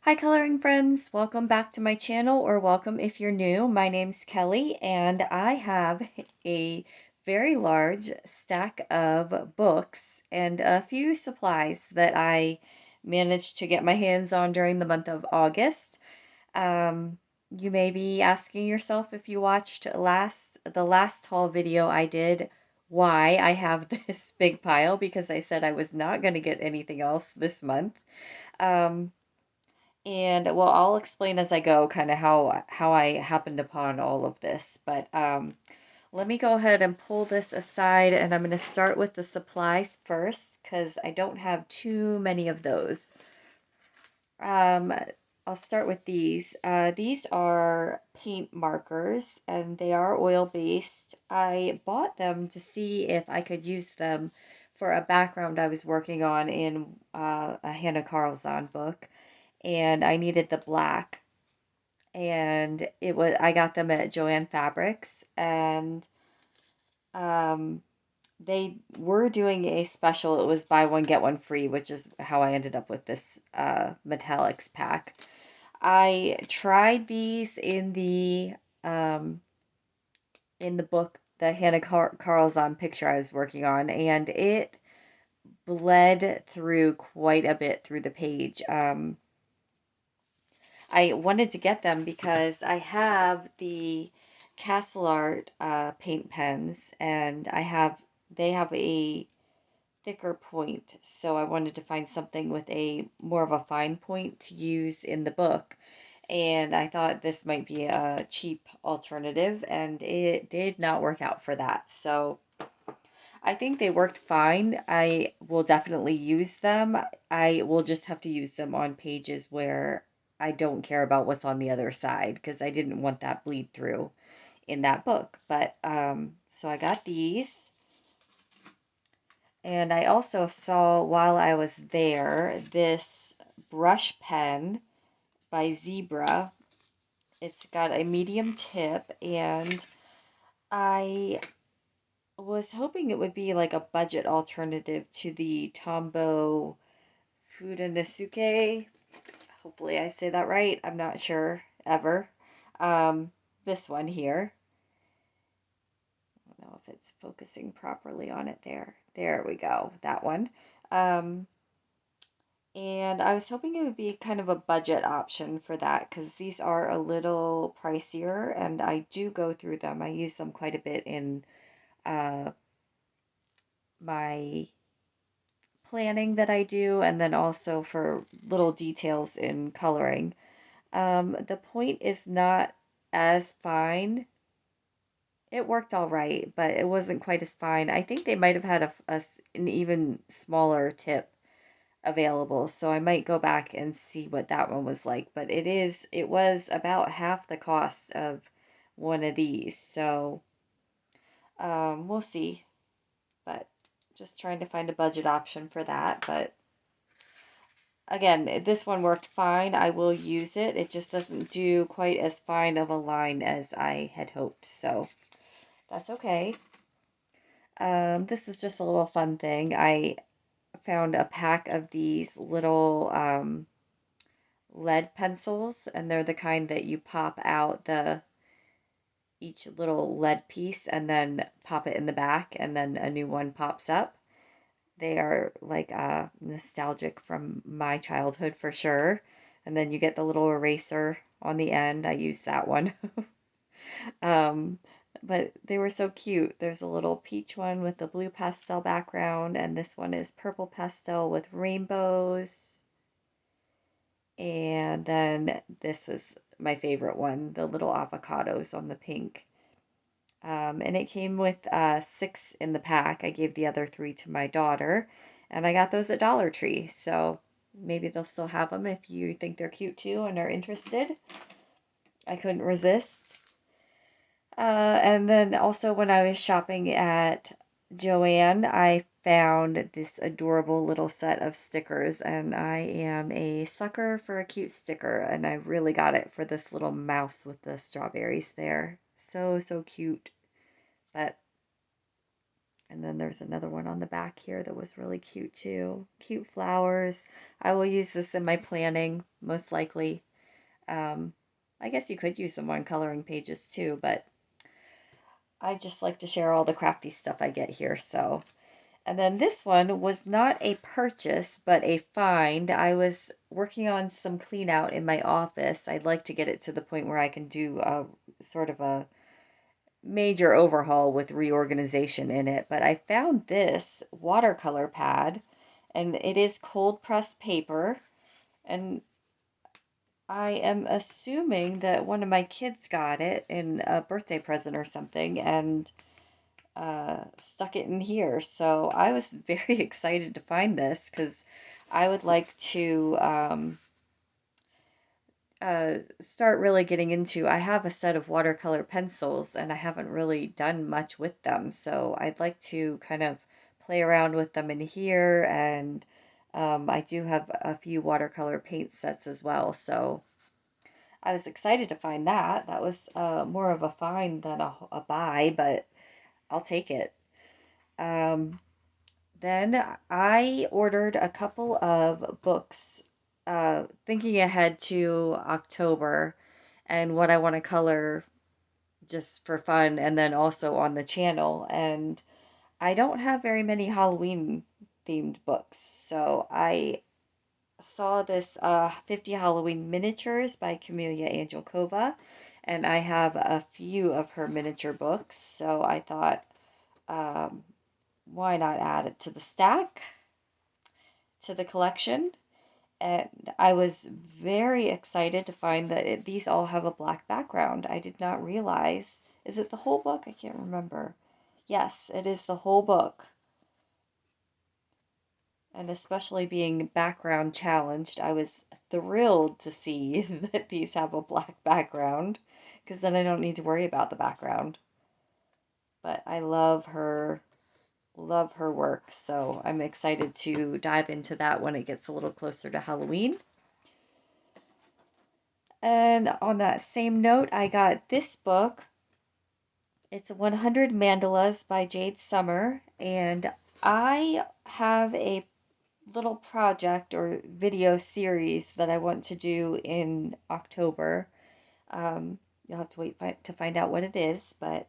Hi coloring friends, welcome back to my channel, or welcome if you're new. My name's Kelly and I have a very large stack of books and a few supplies that I managed to get my hands on during the month of August. You may be asking yourself, if you watched the last haul video I did, why I have this big pile, because I said I was not going to get anything else this month. Um, and well, I'll explain as I go kind of how I happened upon all of this. But let me go ahead and pull this aside, and I'm going to start with the supplies first because I don't have too many of those. Um, I'll start with these. These are paint markers, and they are oil-based. I bought them to see if I could use them for a background I was working on in a Hannah Carlzon book, and I needed the black. And I got them at Joann Fabrics, and um, they were doing a special. It was buy one get one free, which is how I ended up with this metallics pack. I tried these um, in the book, the Hannah Carlzon picture I was working on, and it bled through quite a bit through the page. I wanted to get them because I have the Castle Art paint pens, and they have a thicker point, so I wanted to find something with a more of a fine point to use in the book. And I thought this might be a cheap alternative, and it did not work out for that. So I think they worked fine. I will definitely use them. I will just have to use them on pages where I don't care about what's on the other side, because I didn't want that bleed through in that book. But so I got these. And I also saw while I was there this brush pen by Zebra. It's got a medium tip, and I was hoping it would be like a budget alternative to the Tombow Fudenosuke. Hopefully I say that right. I'm not sure ever. This one here. I don't know if it's focusing properly on it there. There we go. That one. Um, and I was hoping it would be kind of a budget option for that, because these are a little pricier and I do go through them. I use them quite a bit in uh, my planning that I do, and then also for little details in coloring. The point is not as fine. It worked all right, but it wasn't quite as fine. I think they might have had an even smaller tip available, so I might go back and see what that one was like. But it was about half the cost of one of these, so we'll see. But just trying to find a budget option for that. But again, this one worked fine. I will use it. It just doesn't do quite as fine of a line as I had hoped, so that's okay. This is just a little fun thing. I found a pack of these little lead pencils, and they're the kind that you pop out each little lead piece and then pop it in the back, and then a new one pops up. They are like nostalgic from my childhood for sure. And then you get the little eraser on the end. I use that one. um, but they were so cute. There's a little peach one with the blue pastel background, and this one is purple pastel with rainbows. And then this was my favorite one, the little avocados on the pink. And it came with 6 in the pack. I gave the other 3 to my daughter, and I got those at Dollar Tree. So maybe they'll still have them if you think they're cute too and are interested. I couldn't resist. And then also when I was shopping at Joann, I found this adorable little set of stickers, and I am a sucker for a cute sticker, and I really got it for this little mouse with the strawberries there. So, so cute. But And then there's another one on the back here that was really cute too. Cute flowers. I will use this in my planning, most likely. I guess you could use them on coloring pages too, but I just like to share all the crafty stuff I get here, so. And then this one was not a purchase, but a find. I was working on some clean out in my office. I'd like to get it to the point where I can do a sort of a major overhaul with reorganization in it. But I found this watercolor pad, and it is cold pressed paper. And I am assuming that one of my kids got it in a birthday present or something, and stuck it in here. So I was very excited to find this because I would like to start really getting into. I have a set of watercolor pencils and I haven't really done much with them. So I'd like to kind of play around with them in here. And I do have a few watercolor paint sets as well. So I was excited to find that. That was more of a find than a buy, but I'll take it. Um, Then I ordered a couple of books, thinking ahead to October and what I want to color just for fun and then also on the channel. And I don't have very many Halloween themed books. So I saw this 50 Halloween miniatures by Camelia Angelkova, and I have a few of her miniature books. So I thought, um, why not add it to the stack, to the collection? And I was very excited to find that these all have a black background. I did not realize. Is it the whole book? I can't remember. Yes, it is the whole book. And especially being background challenged, I was thrilled to see that these have a black background, because then I don't need to worry about the background. But I love her work, so I'm excited to dive into that when it gets a little closer to Halloween. And on that same note, I got this book. It's 100 Mandalas by Jade Summer, and I have a little project or video series that I want to do in October. You'll have to wait to find out what it is, but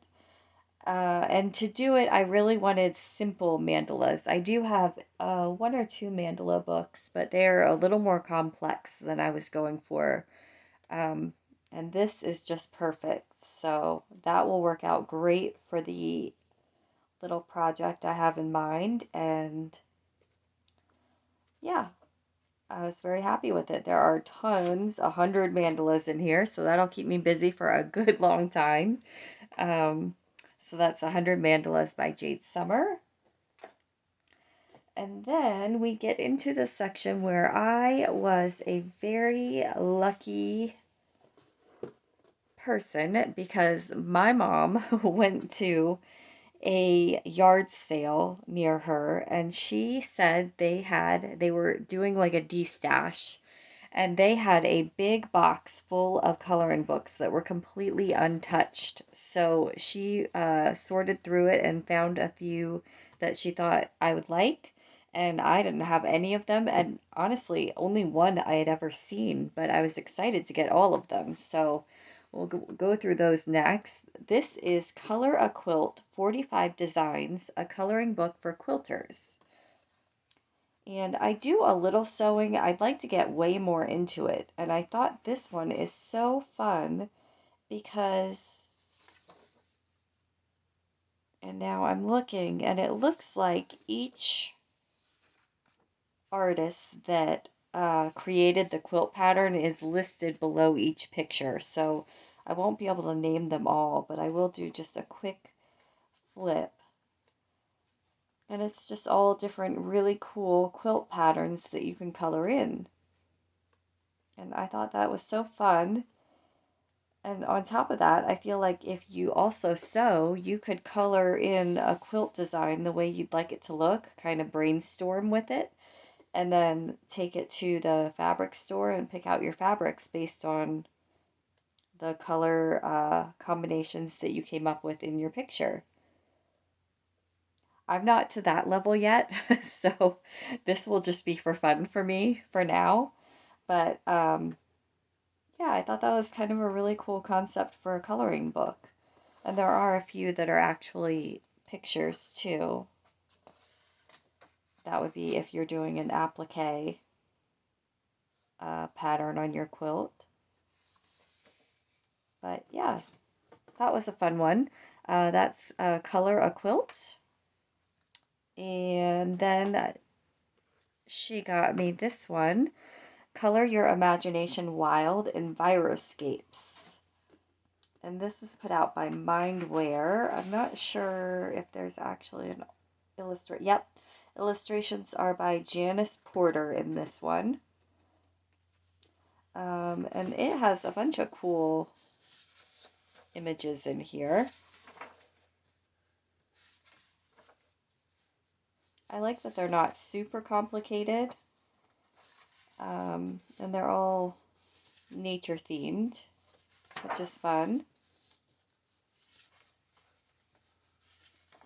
and to do it, I really wanted simple mandalas. I do have one or two mandala books, but they're a little more complex than I was going for. Um, and this is just perfect. So that will work out great for the little project I have in mind. And yeah, I was very happy with it. There are tons, 100 mandalas in here, so that'll keep me busy for a good long time. Um, so that's 100 Mandalas by Jade Summer. And then we get into the section where I was a very lucky person because my mom went to a yard sale near her, and she said they were doing like a de-stash, and they had a big box full of coloring books that were completely untouched. So she sorted through it and found a few that she thought I would like, and I didn't have any of them, and honestly only one I had ever seen, but I was excited to get all of them. So we'll go through those next. This is Color a Quilt, 45 Designs, a coloring book for quilters. And I do a little sewing. I'd like to get way more into it. And I thought this one is so fun because, and now I'm looking, and it looks like each artist that created the quilt pattern is listed below each picture. So I won't be able to name them all, but I will do just a quick flip. And it's just all different really cool quilt patterns that you can color in. And I thought that was so fun. And on top of that, I feel like if you also sew, you could color in a quilt design the way you'd like it to look, kind of brainstorm with it, and then take it to the fabric store and pick out your fabrics based on the color combinations that you came up with in your picture. I'm not to that level yet, so this will just be for fun for me for now. But yeah, I thought that was kind of a really cool concept for a coloring book. And there are a few that are actually pictures too. That would be if you're doing an applique pattern on your quilt. But yeah, that was a fun one. That's Color A Quilt. And then she got me this one, Color Your Imagination Wild, Enviroscapes. And this is put out by Mindware. I'm not sure if there's actually an illustrate. Yep, illustrations are by Janice Porter in this one. And it has a bunch of cool images in here. I like that they're not super complicated. And they're all nature themed, which is fun.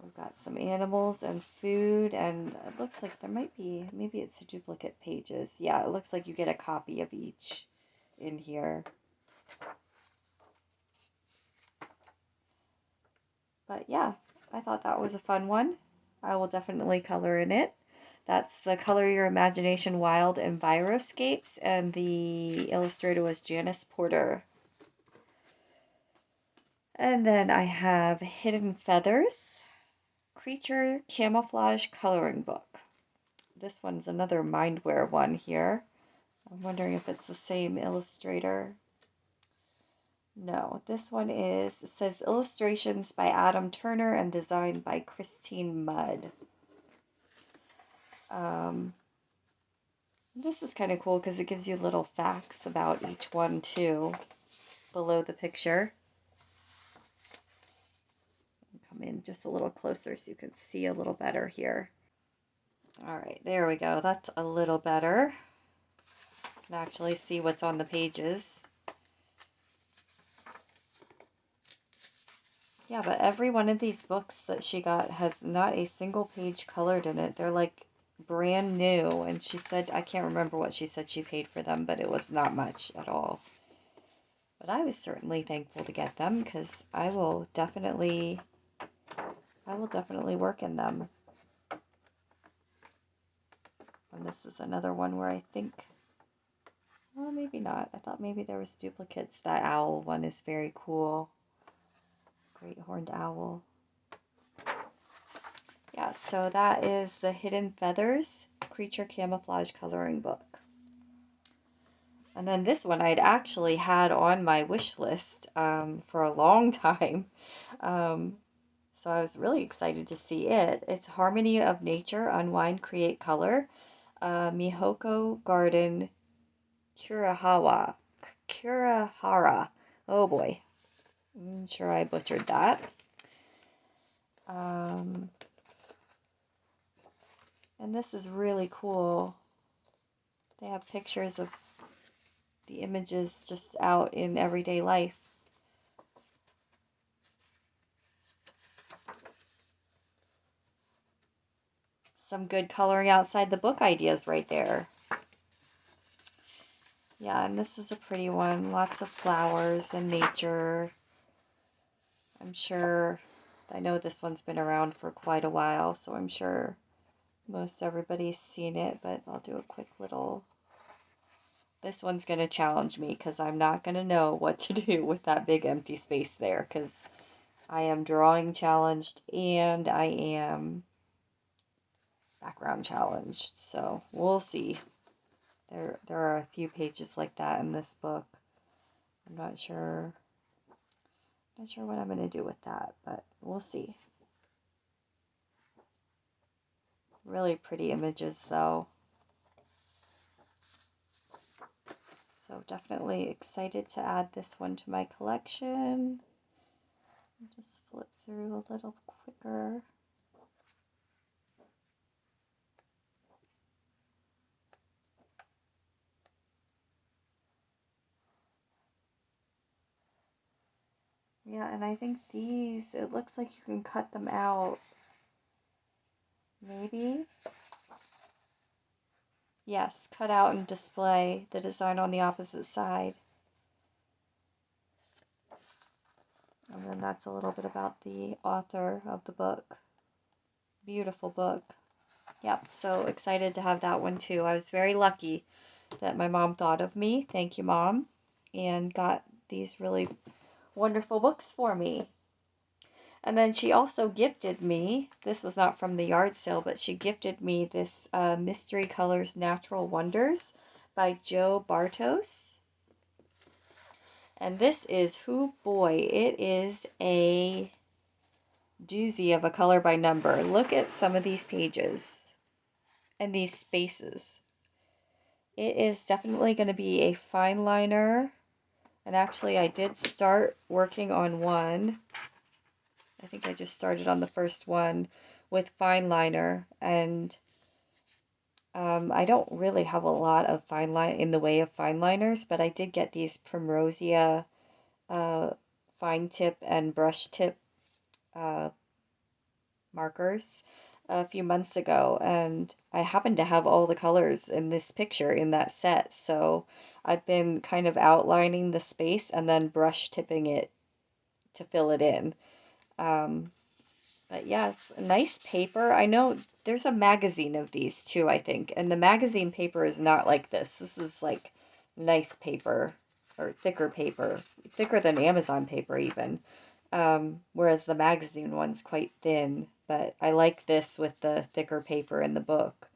We've got some animals and food, and it looks like there might be, maybe it's duplicate pages. Yeah, it looks like you get a copy of each in here. But yeah, I thought that was a fun one. I will definitely color in it. That's the Color Your Imagination Wild Enviroscapes, and the illustrator was Janice Porter. And then I have Hidden Feathers, Creature Camouflage Coloring Book. This one's another Mindware one here. I'm wondering if it's the same illustrator. No, this one is, it says illustrations by Adam Turner and designed by Christine Mudd. This is kind of cool because it gives you little facts about each one too, below the picture. Come in just a little closer so you can see a little better here. All right, there we go. That's a little better. You can actually see what's on the pages. Yeah, but every one of these books that she got has not a single page colored in it. They're like brand new, and she said, I can't remember what she said she paid for them, but it was not much at all. But I was certainly thankful to get them because I will definitely work in them. And this is another one where I think, well, maybe not. I thought maybe there was duplicates. That owl one is very cool. Great horned owl. Yeah, so that is the Hidden Feathers Creature Camouflage Coloring Book. And then this one I'd actually had on my wish list for a long time. So I was really excited to see it. It's Harmony of Nature, Unwind, Create Color. Mihoko Garden Kurahara. Oh boy. I'm sure I butchered that. And this is really cool. They have pictures of the images just out in everyday life. Some good coloring outside the book ideas right there. Yeah, and this is a pretty one. Lots of flowers and nature. I know this one's been around for quite a while, so I'm sure most everybody's seen it, but I'll do a quick little... This one's going to challenge me because I'm not going to know what to do with that big empty space there because I am drawing challenged and I am background challenged, so we'll see. There are a few pages like that in this book. I'm not sure what I'm going to do with that, but we'll see. Really pretty images though. So definitely excited to add this one to my collection. I'll just flip through a little quicker. Yeah, and I think these, it looks like you can cut them out maybe. Yes, cut out and display the design on the opposite side. And then that's a little bit about the author of the book. Beautiful book. Yep, so excited to have that one too. I was very lucky that my mom thought of me. Thank you, Mom. And got these really wonderful books for me. And then she also gifted me, this was not from the yard sale, but she gifted me this Mystery Colors Natural Wonders by Joe Bartos. And this is, whoo boy, it is a doozy of a color by number. Look at some of these pages and these spaces. It is definitely going to be a fine liner. And actually, I did start working on one. I think I just started on the first one with fine liner, and I don't really have a lot of fine line in the way of fine liners, but I did get these Primrosia fine tip and brush tip uh, markers a few months ago, and I happen to have all the colors in this picture in that set, so I've been kind of outlining the space and then brush tipping it to fill it in. But yeah, it's a nice paper. I know there's a magazine of these too, I think. And the magazine paper is not like this. This is like nice paper or thicker paper, thicker than Amazon paper even. Whereas the magazine one's quite thin. But I like this with the thicker paper in the book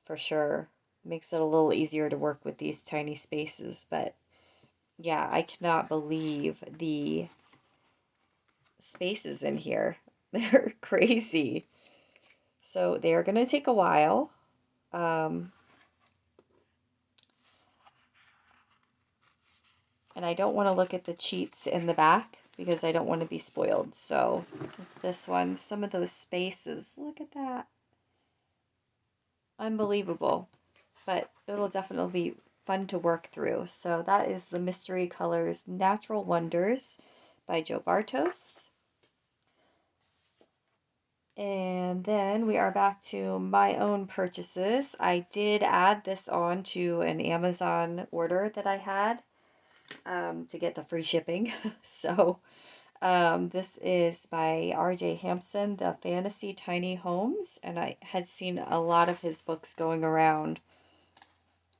for sure. Makes it a little easier to work with these tiny spaces. But yeah, I cannot believe the spaces in here. They're crazy. So they are going to take a while. And I don't want to look at the cheats in the back because I don't want to be spoiled. So this one, some of those spaces, look at that. Unbelievable. But it'll definitely be fun to work through. So that is the Mystery Colors Natural Wonders by Joe Bartos. And then we are back to my own purchases. I did add this on to an Amazon order that I had to get the free shipping. So this is by R.J. Hampson, The Fantasy Tiny Homes. And I had seen a lot of his books going around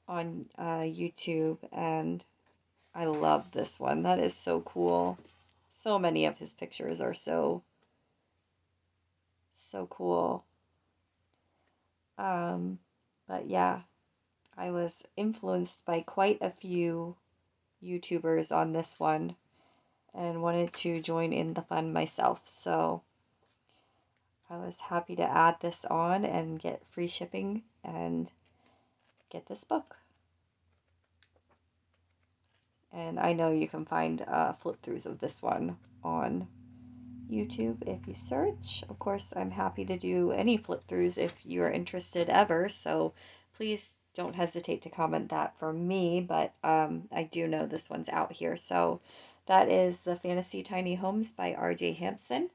on YouTube. And I love this one. That is so cool. So many of his pictures are so cool. But yeah, I was influenced by quite a few YouTubers on this one and wanted to join in the fun myself. So I was happy to add this on and get free shipping and get this book. And I know you can find flip-throughs of this one on YouTube if you search. Of course, I'm happy to do any flip-throughs if you're interested ever, so please don't hesitate to comment that for me, but I do know this one's out here. So that is The Fantasy Tiny Homes by R.J. Hampson.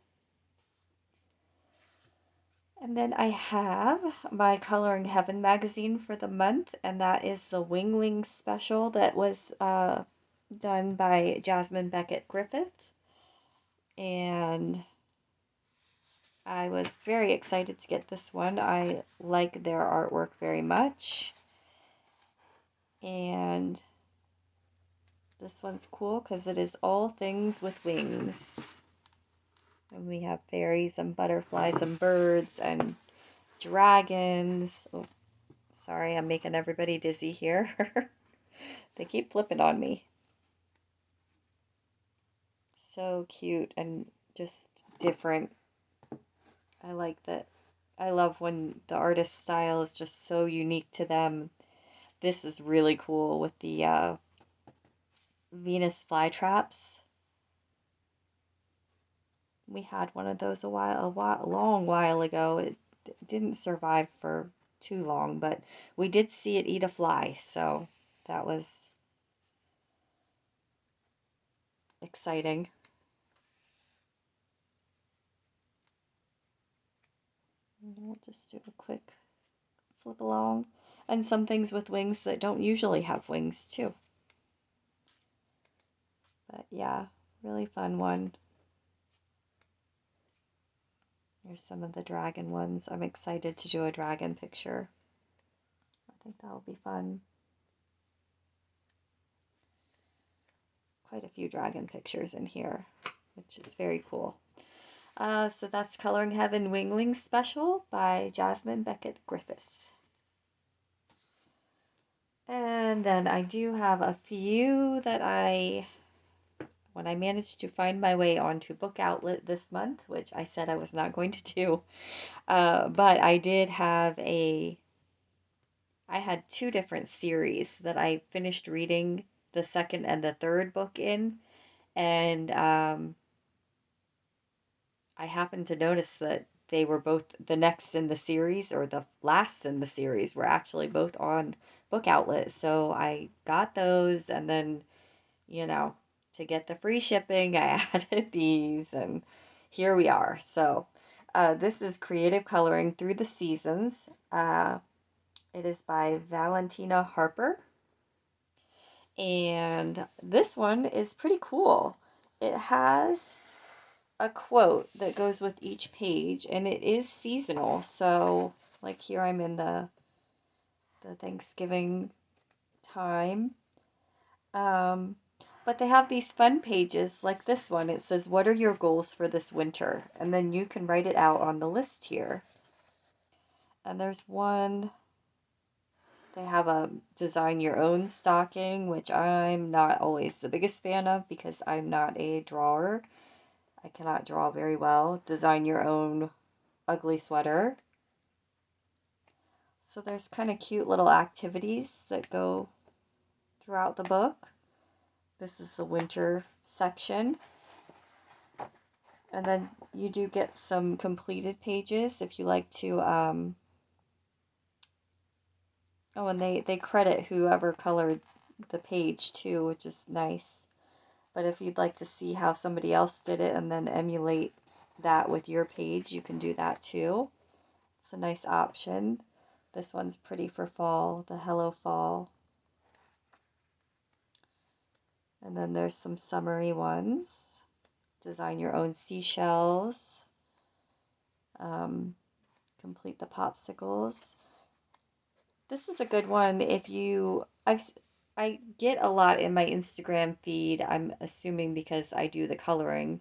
And then I have my Coloring Heaven magazine for the month, and that is the Wingling special that was done by Jasmine Beckett Griffith. And I was very excited to get this one. I like their artwork very much. And this one's cool because it is all things with wings. And we have fairies and butterflies and birds and dragons. Oh, sorry, I'm making everybody dizzy here. They keep flipping on me. So cute and just different. I like that. I love when the artist's style is just so unique to them. This is really cool with the Venus flytraps. We had one of those a long while ago. It didn't survive for too long, but we did see it eat a fly, so that was exciting. We'll just do a quick flip along. And some things with wings that don't usually have wings too. But yeah, really fun one. Here's some of the dragon ones. I'm excited to do a dragon picture. I think that will be fun. Quite a few dragon pictures in here, which is very cool. So that's Coloring Heaven Wingling Special by Jasmine Beckett Griffith. And then I do have a few that when I managed to find my way onto Book Outlet this month, which I said I was not going to do, but I did have I had two different series that I finished reading the second and the third book in, and I happened to notice that they were both the next in the series, or the last in the series, were actually both on Book Outlet. So I got those, and then, to get the free shipping, I added these, and here we are. So this is Creative Coloring Through the Seasons. It is by Valentina Harper. And this one is pretty cool. It has a quote that goes with each page, and it is seasonal. So like here I'm in the Thanksgiving time. But they have these fun pages like this one. It says, "What are your goals for this winter?" And then you can write it out on the list here. And there's one, they have a design your own stocking, which I'm not always the biggest fan of because I'm not a drawer. I cannot draw very well. Design your own ugly sweater. So there's kind of cute little activities that go throughout the book. This is the winter section. And then you do get some completed pages if you like to, oh, and they credit whoever colored the page too, which is nice. But if you'd like to see how somebody else did it and then emulate that with your page, you can do that too. It's a nice option. This one's pretty for fall, the Hello Fall. And then there's some summery ones. Design your own seashells. Complete the popsicles. This is a good one if I get a lot in my Instagram feed, I'm assuming because I do the coloring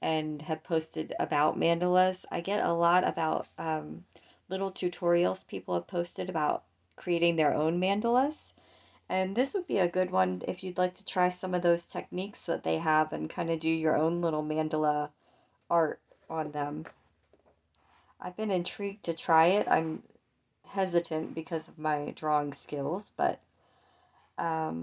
and have posted about mandalas. I get a lot about little tutorials people have posted about creating their own mandalas. And this would be a good one if you'd like to try some of those techniques that they have and kind of do your own little mandala art on them. I've been intrigued to try it. I'm hesitant because of my drawing skills, but yeah,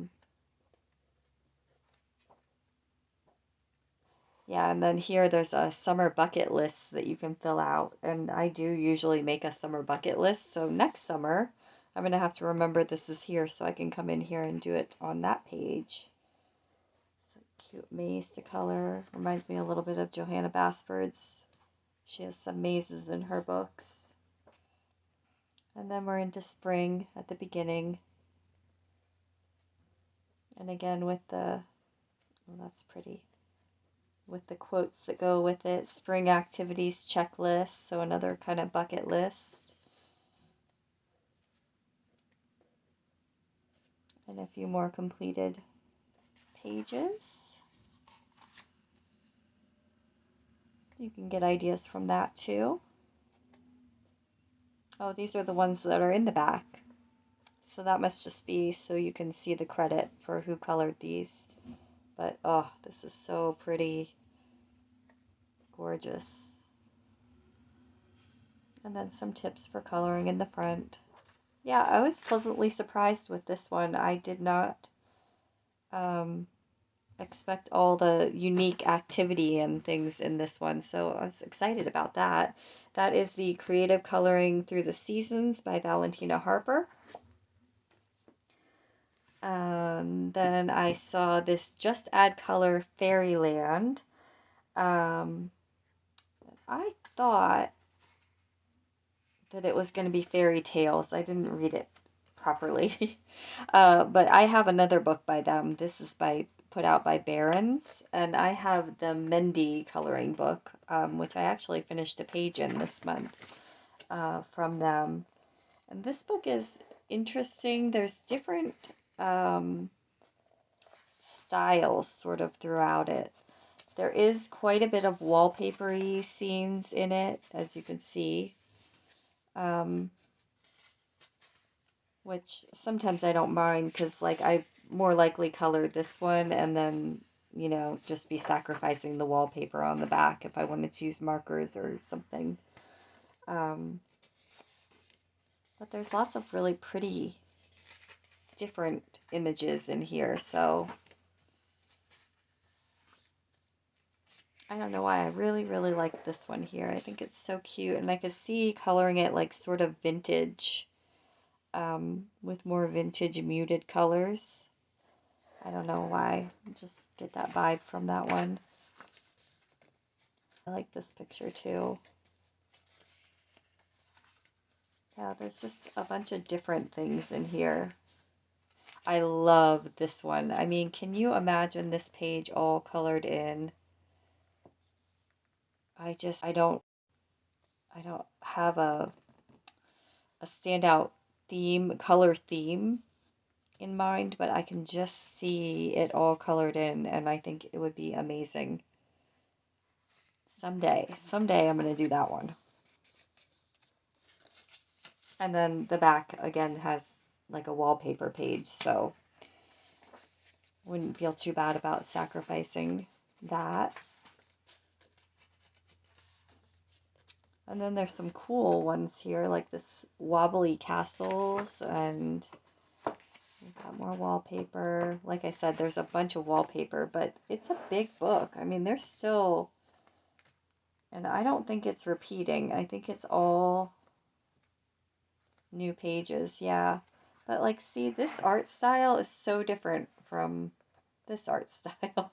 and then here there's a summer bucket list that you can fill out, and I do usually make a summer bucket list, so next summer I'm going to have to remember this is here so I can come in here and do it on that page. It's a cute maze to color. Reminds me a little bit of Johanna Basford's. She has some mazes in her books. And then we're into spring at the beginning. And again with the, oh, that's pretty, with the quotes that go with it. Spring activities checklist, so another kind of bucket list. And a few more completed pages. You can get ideas from that too. Oh, these are the ones that are in the back. So that must just be so you can see the credit for who colored these. But oh, this is so pretty. Gorgeous. And then some tips for coloring in the front. Yeah, I was pleasantly surprised with this one. I did not expect all the unique activity and things in this one, so I was excited about that. That is the Creative Coloring Through the Seasons by Valentina Harper. Then I saw this Just Add Color. I thought that it was going to be fairy tales. I didn't read it properly. But I have another book by them. This is put out by Barron's, and I have the Mendy coloring book, which I actually finished a page in this month from them. And this book is interesting. There's different styles sort of throughout it. There is quite a bit of wallpapery scenes in it, as you can see, which sometimes I don't mind because, like, I more likely colored this one and then, you know, just be sacrificing the wallpaper on the back if I wanted to use markers or something. But there's lots of really pretty different images in here, so I don't know why I really like this one here. I think it's so cute, and I could see coloring it like sort of vintage, with more vintage muted colors. I don't know why. I just get that vibe from that one. I like this picture too. Yeah, there's just a bunch of different things in here. I love this one. I mean, can you imagine this page all colored in? I don't have a standout color theme in mind, but I can just see it all colored in, and I think it would be amazing. Someday I'm going to do that one. And then the back, again, has like a wallpaper page, so wouldn't feel too bad about sacrificing that. And then there's some cool ones here, like this wobbly castles, and we've got more wallpaper. Like I said, there's a bunch of wallpaper, but it's a big book. I mean, there's still, and I don't think it's repeating. I think it's all new pages, yeah. But like, see, this art style is so different from this art style.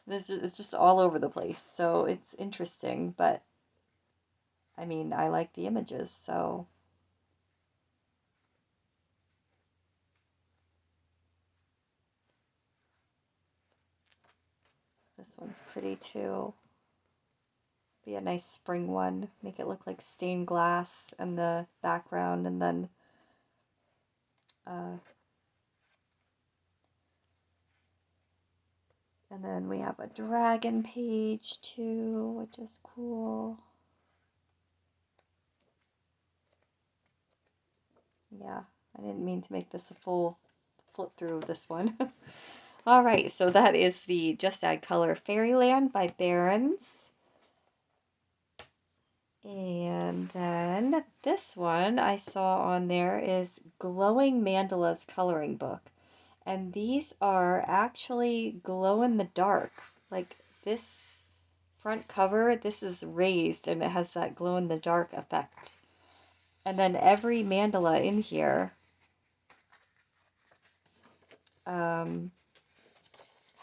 It's just all over the place, so it's interesting, but I mean, I like the images, so this one's pretty too. Be a nice spring one. Make it look like stained glass in the background, and then uh, we have a dragon page too, which is cool. Yeah, I didn't mean to make this a full flip through of this one. All right, so that is the Just Add Color Fairyland by Barron's. And then this one I saw on there is Glowing Mandalas Coloring Book. And these are actually glow in the dark. Like this front cover, this is raised and it has that glow in the dark effect. And then every mandala in here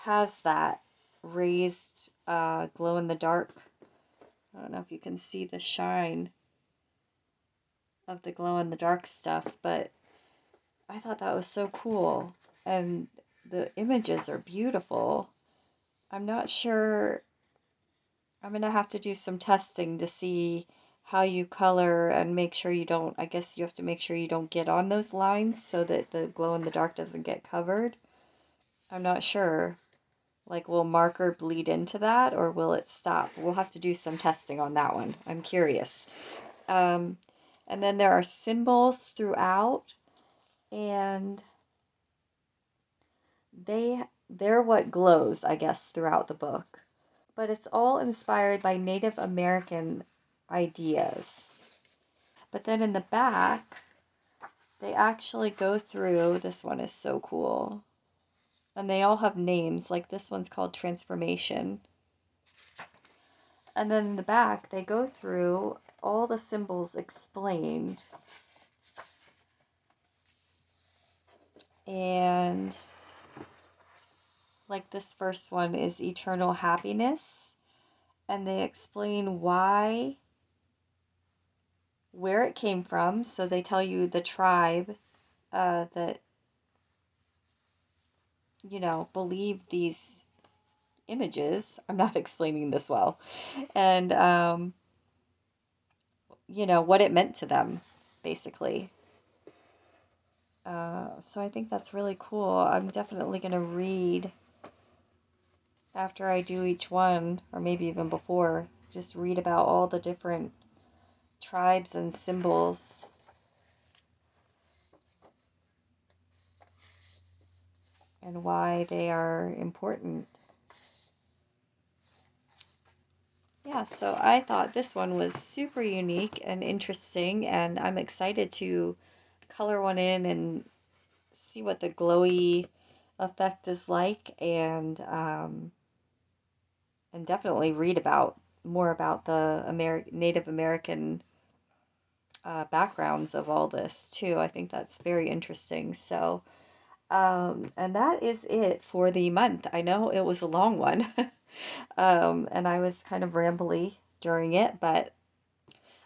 has that raised glow in the dark. I don't know if you can see the shine of the glow in the dark stuff, but I thought that was so cool. And the images are beautiful. I'm not sure. I'm going to have to do some testing to see how you color and make sure you don't, I guess you have to make sure you don't get on those lines so that the glow in the dark doesn't get covered. I'm not sure. Like, will marker bleed into that or will it stop? We'll have to do some testing on that one. I'm curious. And then there are symbols throughout, and they're what glows, I guess, throughout the book. But it's all inspired by Native American ideas. But then in the back, they actually go through, this one is so cool. And they all have names, like this one's called Transformation. And then in the back, they go through all the symbols explained. And like this first one is eternal happiness. And they explain why where it came from. So they tell you the tribe that, believed these images. I'm not explaining this well. And, what it meant to them, basically. So I think that's really cool. I'm definitely going to read after I do each one, or maybe even before, just read about all the different tribes and symbols and why they are important. Yeah, so I thought this one was super unique and interesting, and I'm excited to color one in and see what the glowy effect is like, and definitely read about more about the Native American backgrounds of all this too. I think that's very interesting. So, and that is it for the month. I know it was a long one, and I was kind of rambly during it, but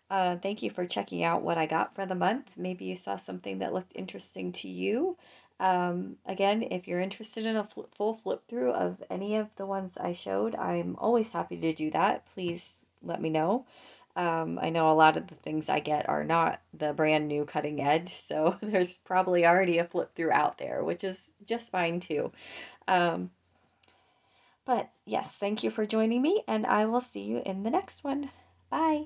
thank you for checking out what I got for the month. Maybe you saw something that looked interesting to you. Again, if you're interested in a full flip through of any of the ones I showed, I'm always happy to do that. Please let me know. I know a lot of the things I get are not the brand new cutting edge, so there's probably already a flip through out there, which is just fine too. Um, but yes, thank you for joining me, and I will see you in the next one. Bye.